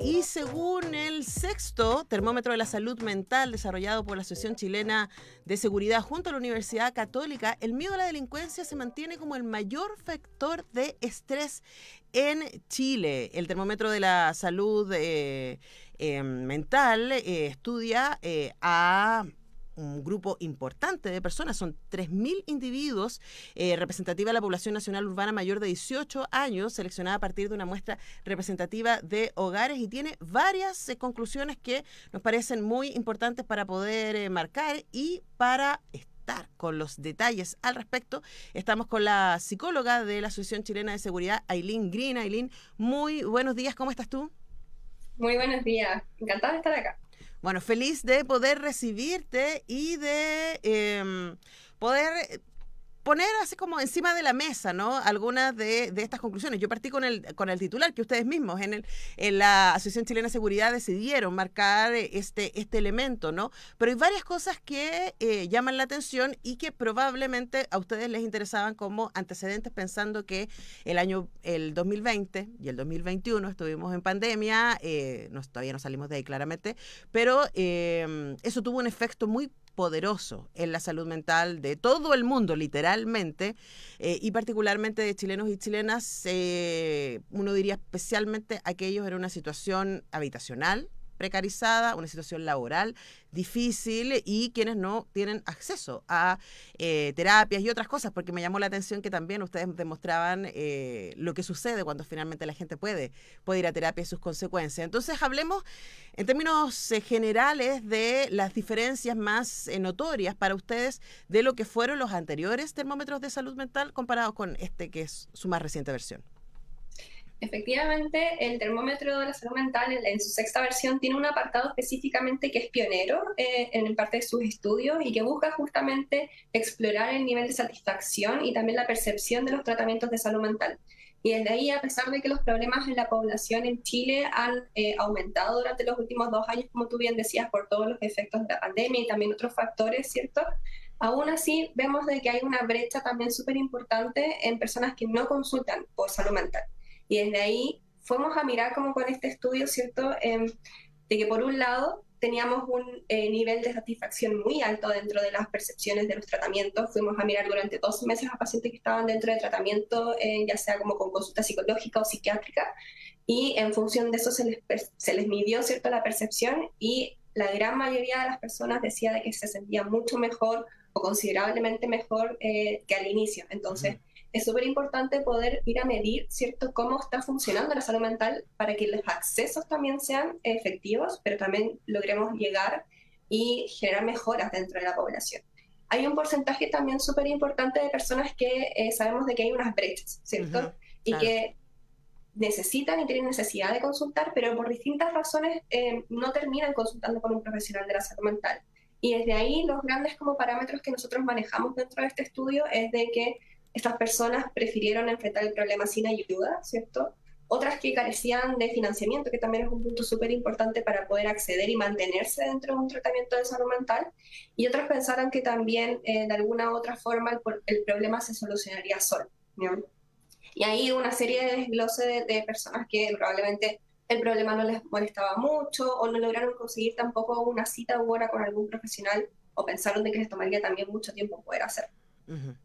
Y según el sexto termómetro de la salud mental desarrollado por la Asociación Chilena de Seguridad junto a la Universidad Católica, el miedo a la delincuencia se mantiene como el mayor factor de estrés en Chile. El termómetro de la salud mental estudia a un grupo importante de personas, son 3.000 individuos, representativa de la población nacional urbana mayor de 18 años, seleccionada a partir de una muestra representativa de hogares, y tiene varias conclusiones que nos parecen muy importantes para poder marcar y para estar con los detalles al respecto. Estamos con la psicóloga de la Asociación Chilena de Seguridad, Ailín Green. Ailín, muy buenos días, ¿cómo estás tú? Muy buenos días, encantada de estar acá. Bueno, feliz de poder recibirte y de poder poner así como encima de la mesa, ¿no? Algunas de estas conclusiones. Yo partí con el titular que ustedes mismos en la Asociación Chilena de Seguridad decidieron marcar este elemento, ¿no? Pero hay varias cosas que llaman la atención y que probablemente a ustedes les interesaban como antecedentes, pensando que el 2020 y el 2021 estuvimos en pandemia, todavía no salimos de ahí claramente, pero eso tuvo un efecto muy poderoso en la salud mental de todo el mundo, literalmente, y particularmente de chilenos y chilenas, uno diría especialmente aquellos en una situación habitacional precarizada, una situación laboral difícil y quienes no tienen acceso a terapias y otras cosas, porque me llamó la atención que también ustedes demostraban lo que sucede cuando finalmente la gente puede ir a terapia y sus consecuencias. Entonces hablemos en términos generales de las diferencias más notorias para ustedes de lo que fueron los anteriores termómetros de salud mental comparados con este que es su más reciente versión. Efectivamente, el termómetro de la salud mental en su sexta versión tiene un apartado específicamente que es pionero en parte de sus estudios y que busca justamente explorar el nivel de satisfacción y también la percepción de los tratamientos de salud mental. Y desde ahí, a pesar de que los problemas en la población en Chile han aumentado durante los últimos 2 años, como tú bien decías, por todos los efectos de la pandemia y también otros factores, ¿cierto? Aún así, vemos de que hay una brecha también súper importante en personas que no consultan por salud mental. Y desde ahí fuimos a mirar como con este estudio, ¿cierto? De que por un lado teníamos un nivel de satisfacción muy alto dentro de las percepciones de los tratamientos. Fuimos a mirar durante 12 meses a pacientes que estaban dentro de tratamiento, ya sea como con consulta psicológica o psiquiátrica, y en función de eso se les midió, ¿cierto?, la percepción, y la gran mayoría de las personas decía de que se sentía mucho mejor o considerablemente mejor que al inicio. Entonces, es súper importante poder ir a medir, ¿cierto?, cómo está funcionando la salud mental para que los accesos también sean efectivos, pero también logremos llegar y generar mejoras dentro de la población. Hay un porcentaje también súper importante de personas que sabemos de que hay unas brechas, ¿cierto? Y Claro. que necesitan y tienen necesidad de consultar, pero por distintas razones no terminan consultando con un profesional de la salud mental. Y desde ahí los grandes como parámetros que nosotros manejamos dentro de este estudio es de que estas personas prefirieron enfrentar el problema sin ayuda, ¿cierto? Otras que carecían de financiamiento, que también es un punto súper importante para poder acceder y mantenerse dentro de un tratamiento de salud mental. Y otras pensaron que también de alguna u otra forma el problema se solucionaría solo, ¿no? Y ahí una serie de desglose de personas que probablemente el problema no les molestaba mucho o no lograron conseguir tampoco una cita u hora con algún profesional o pensaron de que les tomaría también mucho tiempo poder hacer. Uh-huh.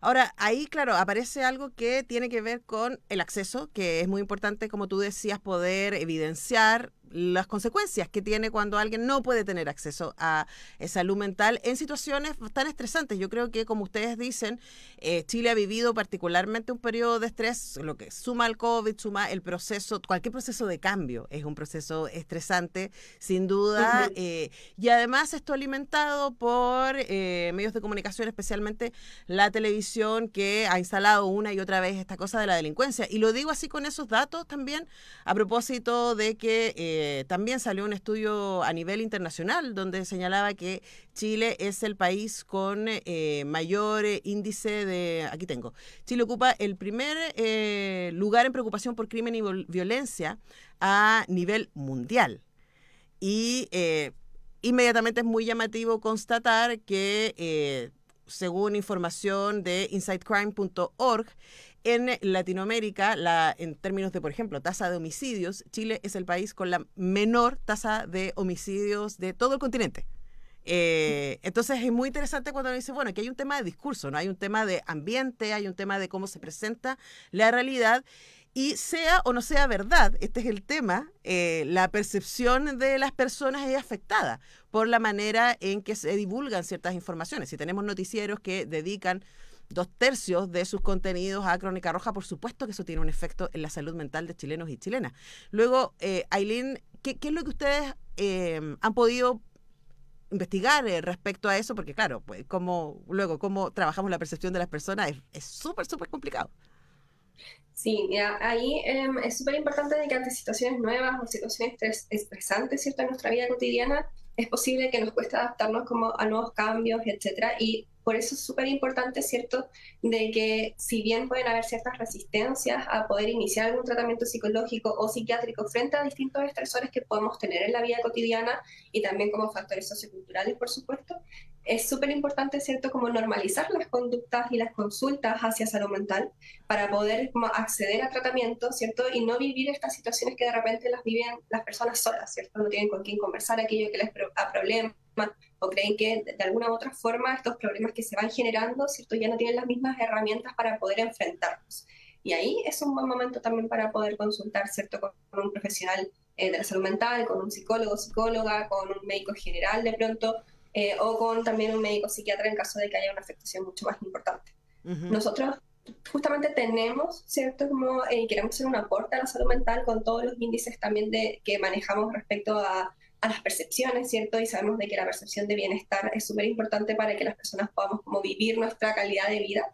Ahora, ahí, claro, aparece algo que tiene que ver con el acceso, que es muy importante, como tú decías, poder evidenciar las consecuencias que tiene cuando alguien no puede tener acceso a salud mental en situaciones tan estresantes. Yo creo que, como ustedes dicen, Chile ha vivido particularmente un periodo de estrés, lo que suma el COVID, suma el proceso, cualquier proceso de cambio es un proceso estresante, sin Uh duda, -huh. y además esto alimentado por medios de comunicación, especialmente la televisión, que ha instalado una y otra vez esta cosa de la delincuencia. Y lo digo así con esos datos también a propósito de que también salió un estudio a nivel internacional donde señalaba que Chile es el país con mayor índice de... Aquí tengo. Chile ocupa el primer lugar en preocupación por crimen y violencia a nivel mundial. Y inmediatamente es muy llamativo constatar que según información de insightcrime.org, en Latinoamérica, en términos de, por ejemplo, tasa de homicidios, Chile es el país con la menor tasa de homicidios de todo el continente. Entonces es muy interesante cuando uno dice, bueno, aquí hay un tema de discurso, ¿no? Hay un tema de ambiente, hay un tema de cómo se presenta la realidad. Y sea o no sea verdad, este es el tema, la percepción de las personas es afectada por la manera en que se divulgan ciertas informaciones. Si tenemos noticieros que dedican 2/3 de sus contenidos a Crónica Roja, por supuesto que eso tiene un efecto en la salud mental de chilenos y chilenas. Luego, Ailín, ¿qué es lo que ustedes han podido investigar respecto a eso? Porque claro, pues, cómo trabajamos la percepción de las personas es súper, súper complicado. Sí, mira, ahí es súper importante de que ante situaciones nuevas o situaciones estresantes, ¿cierto? En nuestra vida cotidiana, es posible que nos cueste adaptarnos como a nuevos cambios, etcétera, y por eso es súper importante, ¿cierto? De que si bien pueden haber ciertas resistencias a poder iniciar algún tratamiento psicológico o psiquiátrico frente a distintos estresores que podemos tener en la vida cotidiana y también como factores socioculturales, por supuesto, es súper importante, ¿cierto?, como normalizar las conductas y las consultas hacia salud mental para poder como acceder a tratamiento, ¿cierto? Y no vivir estas situaciones que de repente las viven las personas solas, ¿cierto? No tienen con quién conversar aquello que les da problemas o creen que de alguna u otra forma estos problemas que se van generando, ¿cierto?, ya no tienen las mismas herramientas para poder enfrentarlos. Y ahí es un buen momento también para poder consultar, ¿cierto?, con un profesional de la salud mental, con un psicólogo, psicóloga, con un médico general de pronto, o con también un médico psiquiatra en caso de que haya una afectación mucho más importante. Ujú. Nosotros justamente tenemos, ¿cierto? Como queremos hacer un aporte a la salud mental con todos los índices también que manejamos respecto a las percepciones, ¿cierto? Y sabemos de que la percepción de bienestar es súper importante para que las personas podamos como vivir nuestra calidad de vida.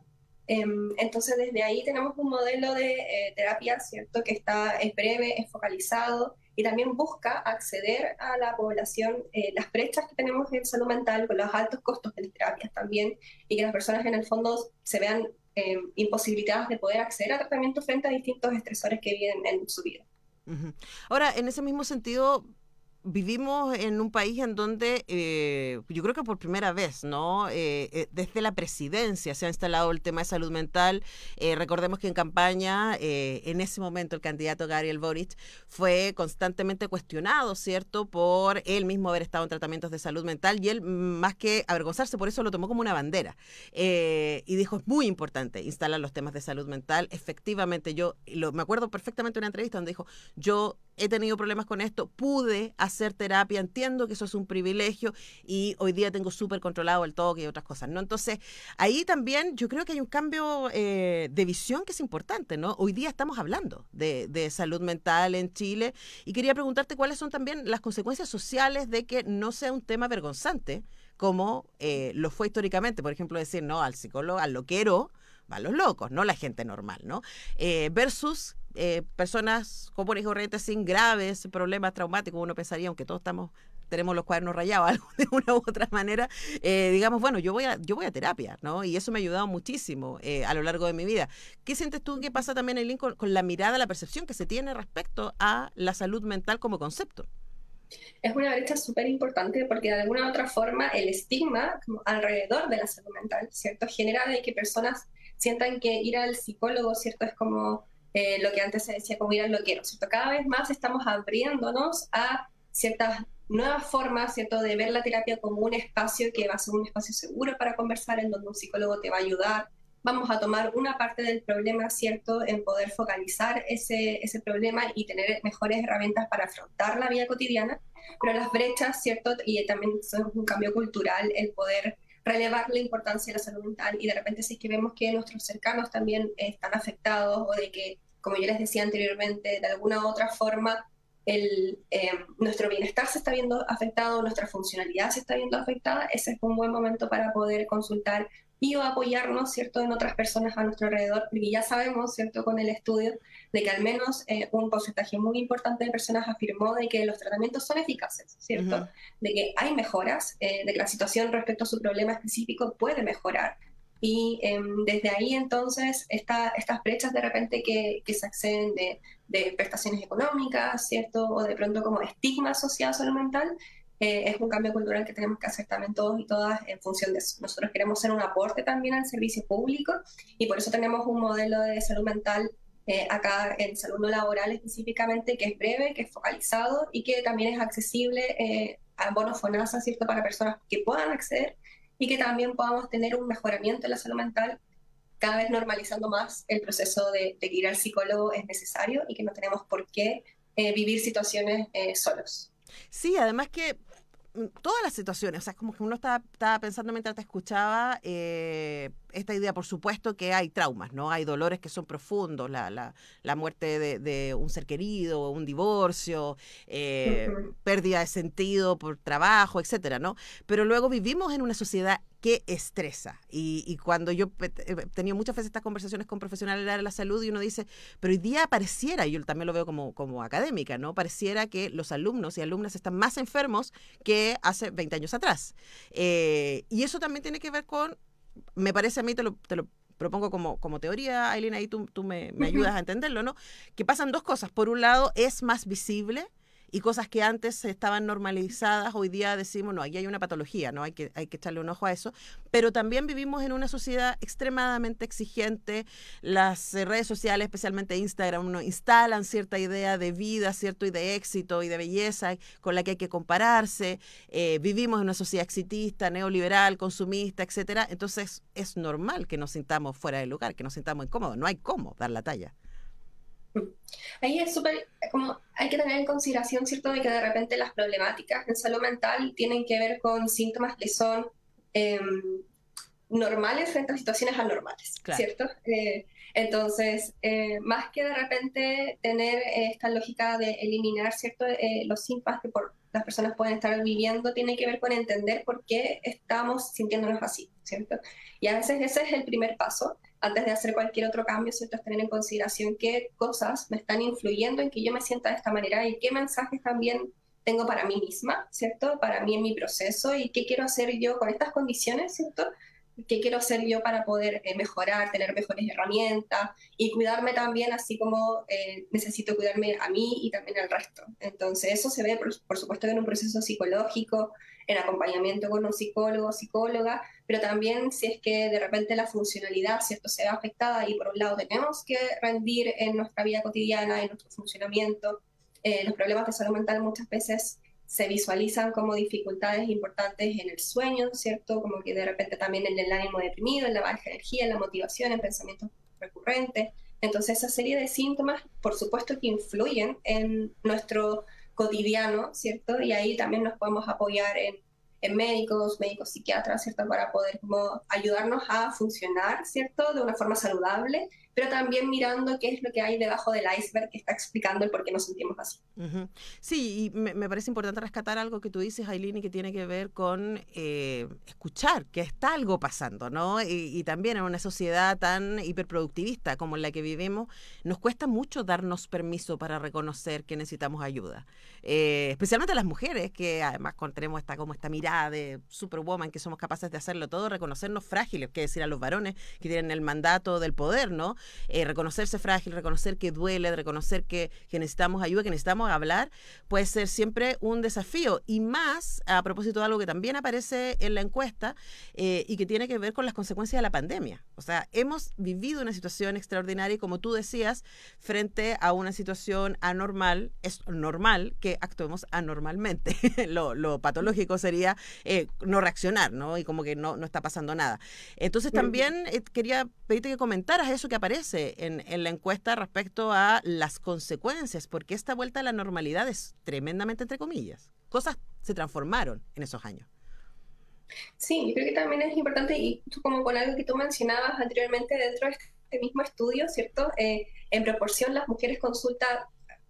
Entonces, desde ahí tenemos un modelo de terapia, ¿cierto? Que es breve, es focalizado y también busca acceder a la población, las brechas que tenemos en salud mental con los altos costos de las terapias también y que las personas en el fondo se vean imposibilitadas de poder acceder a tratamiento frente a distintos estresores que viven en su vida. Ujú. Ahora, en ese mismo sentido, vivimos en un país en donde yo creo que por primera vez, ¿no? Desde la presidencia se ha instalado el tema de salud mental. Recordemos que en campaña, en ese momento, el candidato Gabriel Boric fue constantemente cuestionado, ¿cierto?, por él mismo haber estado en tratamientos de salud mental y él, más que avergonzarse, por eso lo tomó como una bandera. Y dijo, es muy importante instalar los temas de salud mental. Efectivamente, me acuerdo perfectamente de una entrevista donde dijo, yo he tenido problemas con esto, pude hacer terapia, entiendo que eso es un privilegio y hoy día tengo súper controlado el toque y otras cosas, ¿no? Entonces, ahí también yo creo que hay un cambio de visión que es importante, ¿no? Hoy día estamos hablando de salud mental en Chile y quería preguntarte cuáles son también las consecuencias sociales de que no sea un tema vergonzante como lo fue históricamente, por ejemplo, decir, no, al psicólogo, al loquero, van los locos, no la gente normal, ¿no? Versus personas comunes y corrientes sin graves problemas traumáticos, uno pensaría, aunque todos tenemos los cuadernos rayados algo, de una u otra manera, digamos, bueno, yo voy a terapia, ¿no? Y eso me ha ayudado muchísimo a lo largo de mi vida. ¿Qué sientes tú que pasa también, Ailín, con la mirada, la percepción que se tiene respecto a la salud mental como concepto? Es una brecha súper importante porque de alguna u otra forma el estigma como alrededor de la salud mental, ¿cierto? Genera de que personas sientan que ir al psicólogo, ¿cierto? Es como lo que antes se decía como ir al loquero, ¿cierto? Cada vez más estamos abriéndonos a ciertas nuevas formas, ¿cierto? De ver la terapia como un espacio que va a ser un espacio seguro para conversar, en donde un psicólogo te va a ayudar. Vamos a tomar una parte del problema, ¿cierto?, en poder focalizar ese problema y tener mejores herramientas para afrontar la vida cotidiana, pero las brechas, ¿cierto?, y también es un cambio cultural, el poder relevar la importancia de la salud mental y de repente si es que vemos que nuestros cercanos también están afectados o de que, como yo les decía anteriormente, de alguna u otra forma nuestro bienestar se está viendo afectado, nuestra funcionalidad se está viendo afectada, ese es un buen momento para poder consultar y o apoyarnos, ¿cierto?, en otras personas a nuestro alrededor, porque ya sabemos, ¿cierto?, con el estudio, de que al menos un porcentaje muy importante de personas afirmó de que los tratamientos son eficaces, ¿cierto?, Ujú. de que hay mejoras, de que la situación respecto a su problema específico puede mejorar. Y desde ahí entonces estas brechas de repente que se acceden de prestaciones económicas, ¿cierto?, o de pronto como estigma asociado a salud mental, es un cambio cultural que tenemos que hacer también todos y todas en función de eso. Nosotros queremos ser un aporte también al servicio público y por eso tenemos un modelo de salud mental acá en salud no laboral específicamente, que es breve, que es focalizado y que también es accesible a bonos FONASA, ¿cierto? Para personas que puedan acceder y que también podamos tener un mejoramiento en la salud mental, cada vez normalizando más el proceso de ir al psicólogo es necesario y que no tenemos por qué vivir situaciones solos. Sí, además que todas las situaciones, o sea, como que uno estaba pensando mientras te escuchaba, esta idea, por supuesto que hay traumas, ¿no? Hay dolores que son profundos, la muerte de un ser querido, un divorcio, Ujú. pérdida de sentido por trabajo, etcétera, ¿no? Pero luego vivimos en una sociedad que estresa. Y cuando yo he tenido muchas veces estas conversaciones con profesionales de la salud y uno dice, pero hoy día pareciera, y yo también lo veo como académica, ¿no? Pareciera que los alumnos y alumnas están más enfermos que hace 20 años atrás. Y eso también tiene que ver con, me parece a mí, te lo propongo como teoría, Aileen, ahí tú me ayudas a entenderlo, ¿no? Que pasan dos cosas. Por un lado, es más visible y cosas que antes estaban normalizadas, hoy día decimos, no, aquí hay una patología, ¿no? Hay que echarle un ojo a eso. Pero también vivimos en una sociedad extremadamente exigente. Las redes sociales, especialmente Instagram, nos instalan cierta idea de vida, cierto, y de éxito y de belleza con la que hay que compararse. Vivimos en una sociedad exitista, neoliberal, consumista, etcétera. Entonces es normal que nos sintamos fuera de lugar, que nos sintamos incómodos. No hay cómo dar la talla. Ahí es súper, como hay que tener en consideración, ¿cierto?, de que de repente las problemáticas en salud mental tienen que ver con síntomas que son eh, normales frente a situaciones anormales, Claro. ¿cierto? Entonces, más que de repente tener esta lógica de eliminar, ¿cierto?, los síntomas que las personas pueden estar viviendo, tiene que ver con entender por qué estamos sintiéndonos así, ¿cierto? Y a veces ese es el primer paso. Antes de hacer cualquier otro cambio, ¿cierto? Es tener en consideración qué cosas me están influyendo en que yo me sienta de esta manera y qué mensajes también tengo para mí misma, ¿cierto? Para mí en mi proceso y qué quiero hacer yo con estas condiciones, ¿cierto? ¿Qué quiero hacer yo para poder mejorar, tener mejores herramientas y cuidarme también, así como necesito cuidarme a mí y también al resto? Entonces, eso se ve, por supuesto, en un proceso psicológico, en acompañamiento con un psicólogo, psicóloga, pero también si es que de repente la funcionalidad, ¿cierto?, se ve afectada y por un lado tenemos que rendir en nuestra vida cotidiana, en nuestro funcionamiento. Los problemas de salud mental muchas veces se visualizan como dificultades importantes en el sueño, ¿cierto? Como que de repente también en el ánimo deprimido, en la baja energía, en la motivación, en pensamientos recurrentes. Entonces, esa serie de síntomas, por supuesto que influyen en nuestro cotidiano, ¿cierto? Y ahí también nos podemos apoyar en médicos psiquiatras, ¿cierto? Para poder como ayudarnos a funcionar, ¿cierto? De una forma saludable, pero también mirando qué es lo que hay debajo del iceberg que está explicando el por qué nos sentimos así. Ujú. Sí, y me parece importante rescatar algo que tú dices, Aileen, y que tiene que ver con escuchar que está algo pasando, ¿no? Y también en una sociedad tan hiperproductivista como en la que vivimos, nos cuesta mucho darnos permiso para reconocer que necesitamos ayuda. Especialmente las mujeres, que además tenemos como esta mirada de superwoman, que somos capaces de hacerlo todo, reconocernos frágiles, que decir a los varones que tienen el mandato del poder, ¿no? Reconocerse frágil, reconocer que duele, reconocer que necesitamos ayuda, que necesitamos hablar, puede ser siempre un desafío. Y más a propósito de algo que también aparece en la encuesta y que tiene que ver con las consecuencias de la pandemia. O sea, hemos vivido una situación extraordinaria y como tú decías, frente a una situación anormal, es normal que actuemos anormalmente. Lo patológico sería no reaccionar, ¿no? Y como que no está pasando nada. Entonces también quería pedirte que comentaras eso que aparece en la encuesta respecto a las consecuencias, porque esta vuelta a la normalidad es tremendamente entre comillas. Cosas se transformaron en esos años. Sí, yo creo que también es importante, y como con algo que tú mencionabas anteriormente dentro de este mismo estudio, ¿cierto? En proporción las mujeres consultan,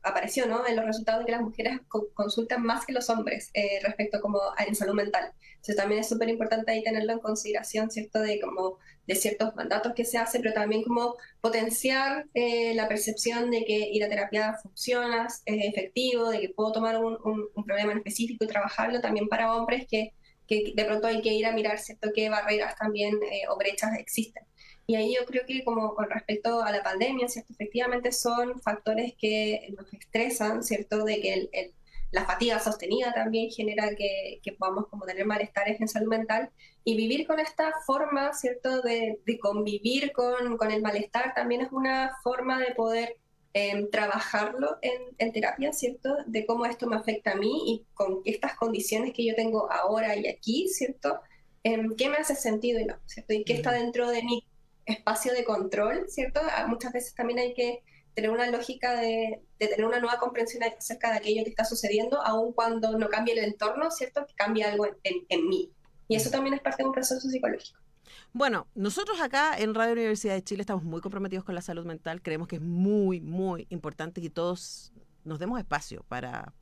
apareció, ¿no?, en los resultados de que las mujeres consultan más que los hombres respecto como en salud mental. Entonces también es súper importante ahí tenerlo en consideración, ¿cierto?, de como de ciertos mandatos que se hacen, pero también como potenciar la percepción de que ir a terapia funciona, es efectivo, de que puedo tomar un problema en específico y trabajarlo también para hombres que de pronto hay que ir a mirar, ¿cierto?, qué barreras también o brechas existen. Y ahí yo creo que como con respecto a la pandemia, ¿cierto?, efectivamente son factores que nos estresan, ¿cierto?, de que la fatiga sostenida también genera que podamos como tener malestares en salud mental, y vivir con esta forma, ¿cierto?, de convivir con el malestar también es una forma de poder trabajarlo en terapia, ¿cierto? De cómo esto me afecta a mí y con estas condiciones que yo tengo ahora y aquí, ¿cierto? ¿Qué me hace sentido y no, ¿cierto? Y qué está dentro de mi espacio de control, ¿cierto? Muchas veces también hay que tener una lógica de tener una nueva comprensión acerca de aquello que está sucediendo, aun cuando no cambie el entorno, ¿cierto? Que cambie algo en mí. Y eso también es parte de un proceso psicológico. Bueno, nosotros acá en Radio Universidad de Chile estamos muy comprometidos con la salud mental. Creemos que es muy, muy importante que todos nos demos espacio para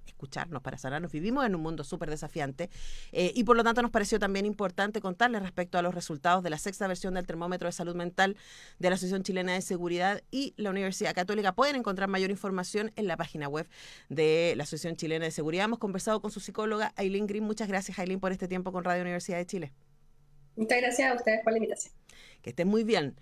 escucharnos, para sanarnos. Vivimos en un mundo súper desafiante y por lo tanto nos pareció también importante contarles respecto a los resultados de la 6ª versión del termómetro de salud mental de la Asociación Chilena de Seguridad y la Universidad Católica. Pueden encontrar mayor información en la página web de la Asociación Chilena de Seguridad. Hemos conversado con su psicóloga Aylin Green. Muchas gracias, Aylin, por este tiempo con Radio Universidad de Chile. Muchas gracias a ustedes por la invitación. Que estén muy bien.